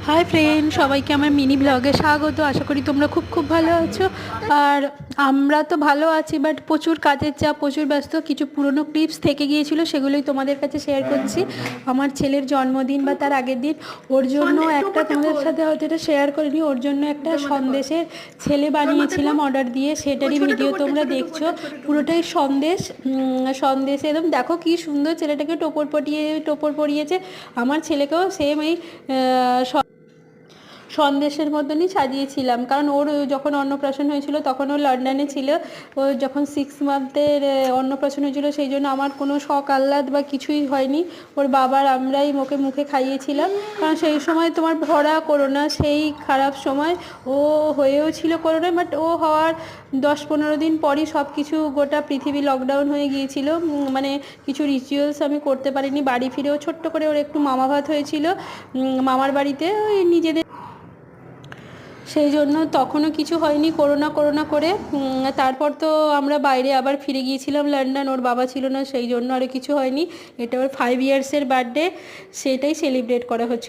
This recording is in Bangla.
হাই ফ্রেন্ড, সবাইকে আমার মিনি ব্লগে স্বাগত। আশা করি তোমরা খুব ভালো আছো। আর আমরা তো ভালো আছি, বাট প্রচুর কাজের চাপ, প্রচুর ব্যস্ত। কিছু পুরনো ক্লিপস থেকে গিয়েছিল, সেগুলোই তোমাদের কাছে শেয়ার করছি। আমার ছেলের জন্মদিন বা তার আগের দিন, ওর জন্য একটা, তোমাদের সাথে হয়তো এটা শেয়ার করিনি, ওর জন্য একটা সন্দেশের ছেলে বানিয়েছিলাম অর্ডার দিয়ে, সেটারই ভিডিও তোমরা দেখছো। পুরোটাই সন্দেশে একদম দেখো কি সুন্দর, ছেলেটাকে টোপর পরিয়েছে। আমার ছেলেকেও সেম এই সন্দেশের মতনই সাজিয়েছিলাম, কারণ ওর যখন অন্নপ্রাশন হয়েছিল তখন ও লন্ডনে ছিল। ও যখন 6 মান্থের অন্নপ্রাশন হয়েছিল, সেই জন্য আমার কোনো শখ আহ্লাদ বা কিছুই হয়নি। ওর বাবার আমরাই ওকে মুখে খাইয়েছিলাম, কারণ সেই সময় তোমার ভরা করোনা, সেই খারাপ সময় ও হয়েও ছিল করোনা। বাট ও হওয়ার 10-15 দিন পরই সব কিছু, গোটা পৃথিবী লকডাউন হয়ে গিয়েছিল। মানে কিছু রিচুয়ালস আমি করতে পারিনি। বাড়ি ফিরেও ছোট্ট করে ওর একটু মামা ভাত হয়েছিল মামার বাড়িতে, ওই নিজেদের, সেই জন্য তখনও কিছু হয়নি, করোনা করে। তারপর তো আমরা বাইরে আবার ফিরে গিয়েছিলাম লন্ডন, ওর বাবা ছিল না, সেই জন্য আরও কিছু হয়নি। এটা ওর 5 ইয়ার্সের বার্থডে, সেটাই সেলিব্রেট করা হচ্ছে।